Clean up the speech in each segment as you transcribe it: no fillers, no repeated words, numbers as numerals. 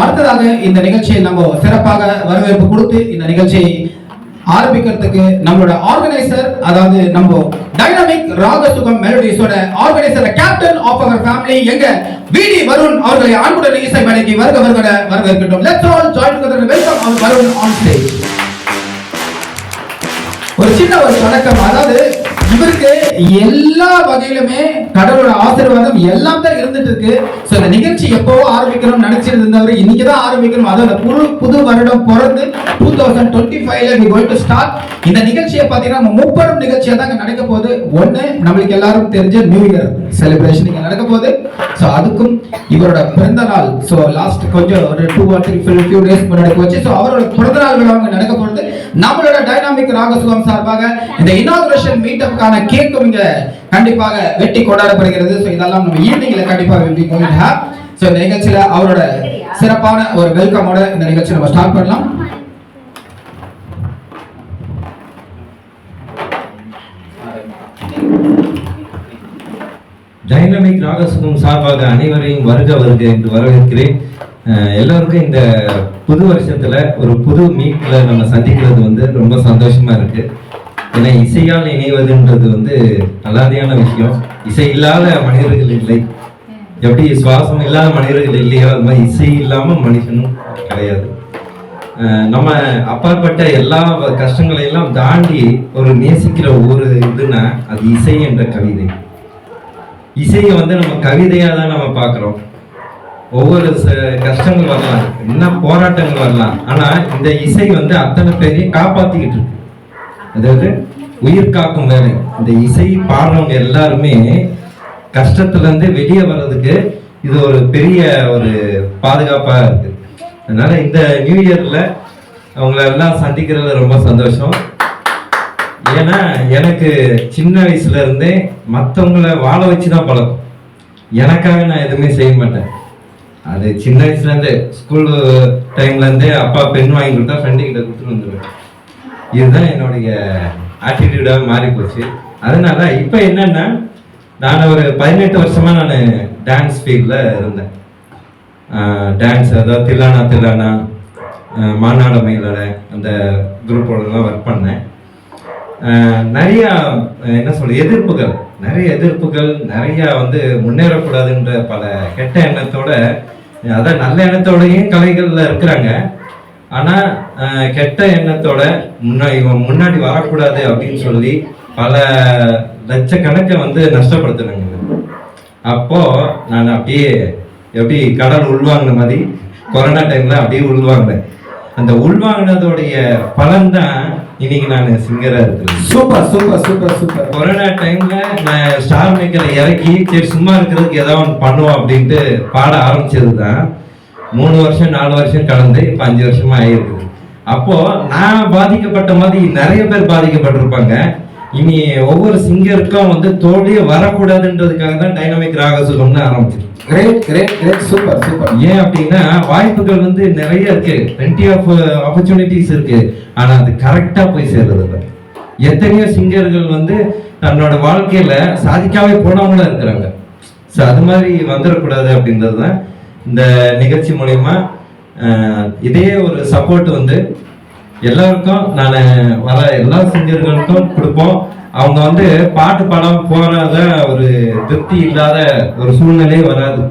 அடுத்ததாக இந்த நிகழ்ச்சியை நம்ம சிறப்பாக வரவேற்பு கொடுத்து இந்த நிகழ்ச்சியை ஆரம்பிக்கிறதுக்கு நம்மளோட ஆர்கனைசர், அதாவது நம்ம டைனமிக் ராகசுகம் மெலடிஸோட organiser, captain of our family எங்க விடி வருண் அவர்களை அன்புடன் இசை மேடைக்கு வரவேற்கட்டும். Let's all join together welcome our Varun on stage. ஒரு சின்ன ஒரு தொடக்கம், அதாவது இவருக்கு எல்லா வகையிலுமே கடவுளோட ஆசீர்வாதம் எல்லாம் தான் இருந்துட்டு இருக்கு. சோ இந்த நிகழ்ச்சி எப்பவோ ஆரம்பிக்கணும் நினைச்சிட்டு இருந்தவர் இன்னைக்கு தான் ஆரம்பிக்கணும். அதாவது புது வருடம் பிறந்து 2025ல we going to start. இந்த நிகழ்ச்சியை பாத்தீங்கன்னா நம்ம முப்பெரும் நிகழ்ச்சியா தான் நடக்க போகுது. ஒண்ணு நம்மளுக்கு எல்லாரும் தெரிஞ்ச நியூ இயர் செலிப்ரேஷன் இங்க நடக்க போகுது. சோ அதுக்கும் இவரோட பிறந்த நாள், சோ லாஸ்ட் கொஞ்சம் ஒரு 2 or 3 few days முன்னாடி போச்சு. சோ அவரோட பிறந்த நாள் விழா நடக்க போகுது. நம்மளோட டைனாமிக் ராகசுகம் சார்பாக இந்த இனாகுரேஷன் மீட்டப்கான கேக்கும் இங்க கண்டிப்பாக வெட்டி கொண்டாடப்படுகிறது. சோ இதெல்லாம் நம்ம ஈவினிங்ல கண்டிப்பாக will be going to have. So இந்த நிகழ்ச்சியில அவரோட சிறப்பான ஒரு வெல்கமோட இந்த நிகழ்ச்சியை நம்ம ஸ்டார்ட் பண்ணலாம். டைனமிக் ராகசுகம் சார்பாக அனைவரையும் வருக வருக என்று வரவேற்கிறேன். எல்லாருக்கும் இந்த புது வருஷத்துல ஒரு புது மீட்ல நம்ம சந்திக்கிறது வந்து ரொம்ப சந்தோஷமா இருக்கு. ஏன்னா இசையால் இணைவதுன்றது அலாதியான விஷயம். இசை இல்லாத மனிதர்கள் இல்லை, எப்படி சுவாசம் இல்லாத மனிதர்கள் இல்லையோ அது மாதிரி இசை இல்லாம மனுஷனும் கிடையாது. நம்ம அப்பாற்பட்ட எல்லா கஷ்டங்களையெல்லாம் தாண்டி ஒரு நேசிக்கிற ஒரு இதுனா அது இசை என்ற கவிதை. இசையை நம்ம கவிதையா தான் நம்ம பார்க்கிறோம். ஒவ்வொரு கஷ்டங்கள் வரலாம், என்ன போராட்டங்கள் வரலாம், ஆனா இந்த இசை அத்தனை பேரையும் காப்பாத்திக்கிட்டு இருக்கு. அதாவது உயிர் காக்கும் வேலை. இந்த இசை பாடுறவங்க எல்லாருமே கஷ்டத்துல இருந்து வெளியே வர்றதுக்கு இது ஒரு பெரிய ஒரு பாதுகாப்பா இருக்கு. அதனால இந்த நியூ இயர்ல அவங்கள எல்லாம் சந்திக்கிறது ரொம்ப சந்தோஷம். ஏன்னா எனக்கு சின்ன வயசுல இருந்தே மற்றவங்களை வாழ வச்சுதான் பழக்கம். எனக்காக நான் எதுவுமே செய்ய மாட்டேன். அது சின்ன வயசுல இருந்தே ஸ்கூல் டைம்ல இருந்தே அப்பா பெண் வாங்கி கொடுத்தா ஃப்ரெண்டு கிட்ட கொடுத்துட்டு வந்துடுவேன். இதுதான் என்னுடைய ஆட்டிடியூடாக மாறி போச்சு. அதனால இப்போ என்னன்னா நான் ஒரு 18 வருஷமா நான் டான்ஸ் ஃபீல்டில் இருந்தேன். டான்ஸ், அதாவது தில்லானா மாநாட மயிலாட அந்த குரூப்போடலாம் ஒர்க் பண்ணேன். நிறையா என்ன சொல்ற நிறைய எதிர்ப்புகள் நிறைய முன்னேறக்கூடாதுன்ற பல கெட்ட எண்ணத்தோட, அதான் நல்ல எண்ணத்தோடையும் கலைகள்ல இருக்கிறாங்க. ஆனா கெட்ட எண்ணத்தோட முன்னாடி வரக்கூடாது அப்படின்னு சொல்லி பல லட்சக்கணக்கை நஷ்டப்படுத்தினாங்க. அப்போ நான் அப்படியே எப்படி கடல் உள்வாங்கின மாதிரி கொரோனா டைம்ல அப்படியே உள்வாங்கினேன். அந்த உள்வாங்கினதோடைய பலன் தான் இன்னைக்கு நான் சிங்கரா இருக்கிறேன். Super super super super. Corona டைம்ல நான் ஸ்டார் மேக்கரை இறக்கி சரி சும்மா இருக்கிறதுக்கு ஏதாவது ஒன்று பண்ணுவோம் அப்படின்ட்டு பாட ஆரம்பிச்சதுதான் 3 வருஷம் 4 வருஷம் கடந்து இப்ப 5 வருஷமா ஆயிருக்குது. அப்போ நான் பாதிக்கப்பட்ட மாதிரி நிறைய பேர் பாதிக்கப்பட்டிருப்பாங்க. இனி ஒவ்வொரு சிங்கருக்கும் தோல்வியே வரக்கூடாதுன்றதுக்காக தான் டைனமிக் ராகசுகம்னு ஆரம்பிச்சிருக்கு. Great great great super super. ஏன் அப்படின்னா வாய்ப்புகள் நிறைய இருக்கு, plenty ஆஃப் ஆப்பர்ச்சுனிட்டிஸ் இருக்கு. ஆனா அது கரெக்டா போய் சேர்றது இல்லை. எத்தனையோ சிங்கர்கள் தன்னோட வாழ்க்கையில சாதிக்காவே போனவங்களும் இருக்கிறாங்க. ஸோ அது மாதிரி வந்துடக்கூடாது அப்படின்றது தான் இந்த நிகழ்ச்சி மூலயமா இதே ஒரு சப்போர்ட் எல்லாருக்கும் நான் வர எல்லா சிங்கர்களுக்கும் கொடுப்போம். அவங்க பாட்டு பாடாம போறாத ஒரு திருப்தி இல்லாத ஒரு சூழ்நிலையே வராது.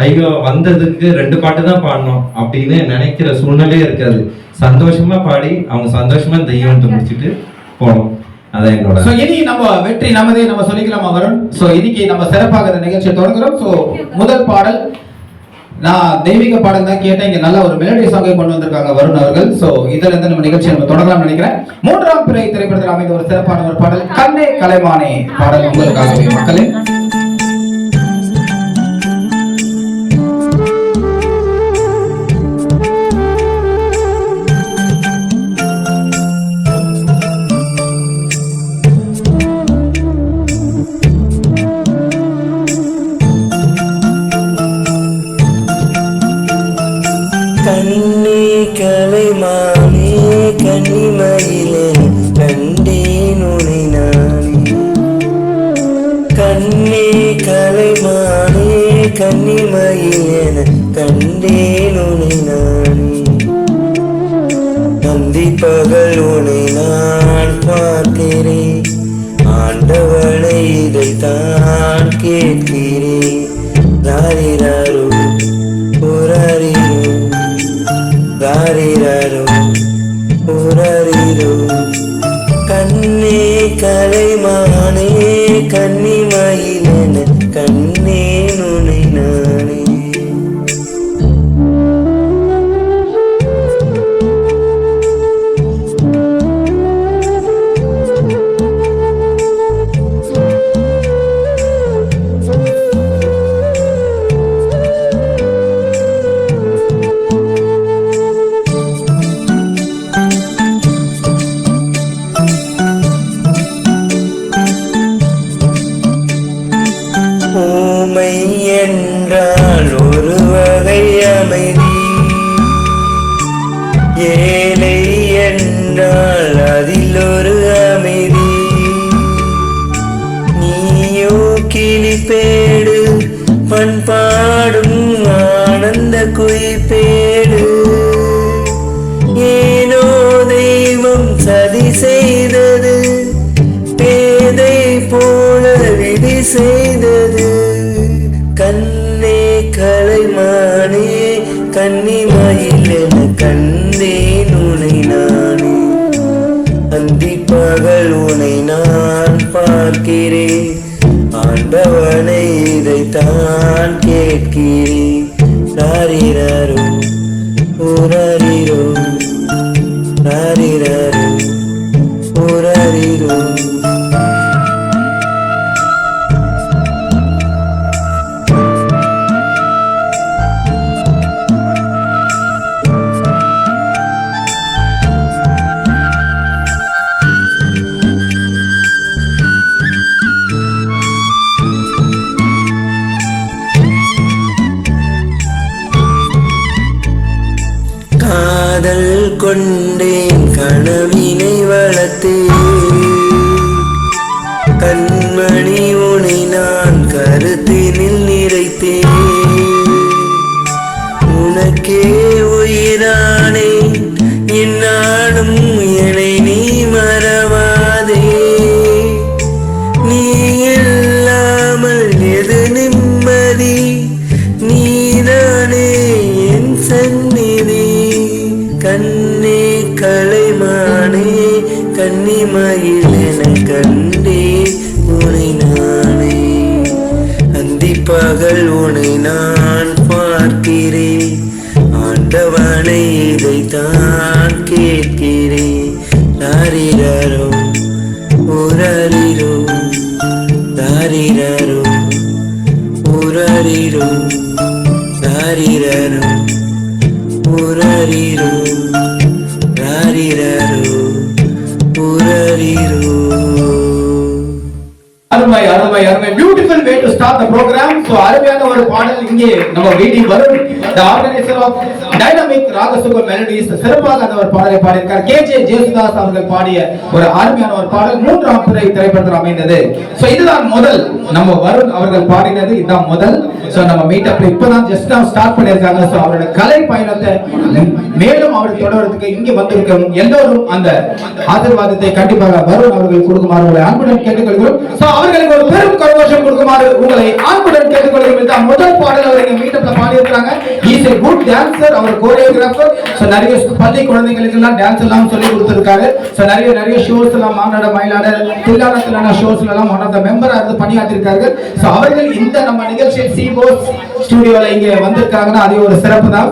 ஐயோ வந்ததுக்கு 2 பாட்டு தான் பாடணும் அப்படின்னு நினைக்கிற சூழ்நிலையே இருக்காது. சந்தோஷமா பாடி அவங்க சந்தோஷமா இந்த ஈவெண்ட் முடிச்சுட்டு போகணும். அதான் என்னோட. இனி நம்ம வெற்றி நமதே நம்ம சொல்லிக்கலாமா வருண்? இன்னைக்கு நம்ம சிறப்பாக இந்த நிகழ்ச்சியை தொடங்குறோம். முதல் பாடல் நான் தெய்வீக பாடல் தான் கேட்டேன். இங்க நல்ல ஒரு மெலடி சாங்கை கொண்டு வந்திருக்காங்க வருண் அவர்கள். இதுல இருந்து நம்ம நிகழ்ச்சியை நம்ம தொடங்கலாம் நினைக்கிறேன். 3ஆம் பிறை திரைப்படத்தில் அமைந்த ஒரு சிறப்பான ஒரு பாடல் கண்ணே கலைமானே பாடல் உங்களுக்காகவே மக்களே. கண்ணே கலைமானே கனிமயிலே கண்டேன் உனை நானே. கண்ணே கலைமானே கனிமயிலே கண்டேன் உனை பகல் உனை நான் பார்க்கிறேன், ஆண்டவனை இதைத்தான் கேட்கிறேன். ராரிராரோ புராரிரோ, ராரிராரோ புராரிரோ. கண்ணே கலைமானே கன்னிமயிலென கண்ணேன் உனை நானே. ஊமை என்றால் ஒரு வகை அமைதி, ஏழை என்றால் அதில் ஒரு அமைதி. நீயோ கிளிப்பேடு பண்பாடும் ஆனந்த குயிப்பேடு. ஏனோ தெய்வம் சதி செய்தது, பேதை போல விதி செய்தது. கண்ணே கலைமானே கன்னிமயிலென கண்டேன் உனை நானே. அந்தி பகல் உனை நான் பார்க்கிறேன், ஆண்டவனை இதைத்தான் கேட்கிறேன். ராரிராரோ புராரிரோ, ராரிராரோ புராரிரோ. காதல் கொண்டேன் கனவினை வளர்த்தேன், கண்மணி உனை நான் கருத்தினில் நிறைத்தேன். உனக்கே உயிரானே என்னாலும் என்னை நீ மறவாதே. நீ இல்லாமல் எது நிம்மதி, நீதானே என் சந்நிதி. கண்ணே கலைமானே கன்னிமயிலென கண்டேன் உனை நானே. அந்தி பகல் உனை நான் பார்க்கிறேன், ஆண்டவனை இதைத்தான் கேட்கிறேன். ராரிராரோ புராரிரோ, ராரிராரோ புராரிரோ, ராரிராரோ புராரிரோ, ராரிராரோ புராரிரோ. அருமை அருமை அருமை, beautiful way to start the programme. So அருமையான ஒரு பாடல் இங்கே நம்ம வீடி வரும். The organiser of dynamic Ragasugam melodies சிறப்பாக அந்த ஒரு பாடலை பாடியிருக்கார். கேஜே ஜேசுதாஸ் அவர்கள் பாடிய ஒரு அருமையான ஒரு பாடல் 3ஆம் பிறை திரைப்படத்தில் அமைந்தது. சோ இதுதான் முதல் நம்ம வருண் அவர்கள் பாடினது, இதுதான் முதல். சோ நம்ம மீட்டப்ல இப்பதான் ஜஸ்ட் ஸ்டார்ட் பண்ணிருக்காங்க. சோ அவரோட கலை பயணத்தை மேலும் அவர் தொடர்றதுக்கு இங்க வந்திருக்கும் எல்லோரும் அந்த ஆசீர்வாதத்தை கண்டிப்பாக வருண் அவர்கள் கொடுக்குமாறு உங்களை அன்புடன் கேட்டுக்கொள்கிறோம். சோ அவர்களுக்கு ஒரு பெரும் கரகோஷம் கொடுக்குமாறு உங்களை அன்புடன் கேட்டுக்கொள்கிறோம். இதுதான் முதல் பாடல் அவர் இங்க மீட்டப்ல பாடியிருக்காங்க. இஸ் a good dancer, அவர் கோரியோகிராஃபர். சோ நிறைய பள்ளி குழந்தைகளுக்கு எல்லாம் டான்ஸ் எல்லாம் சொல்லி கொடுத்திருக்காரு. சோ நிறைய ஷோஸ் எல்லாம் மாநாடு மயிலாடு தில்லானத்திலான ஷோஸ்ல எல்லாம் ஒன் ஆஃப் தி மெம்பரா இருந்து பணியாற்றிருக்காங்க. சோ அவர்கள் இந்த நம்ம நிகழ்ச்சியில் சிஓஸ் ஸ்டுடியோல இங்க வந்திருக்காங்கன்னா அது ஒரு சிறப்பு தான்.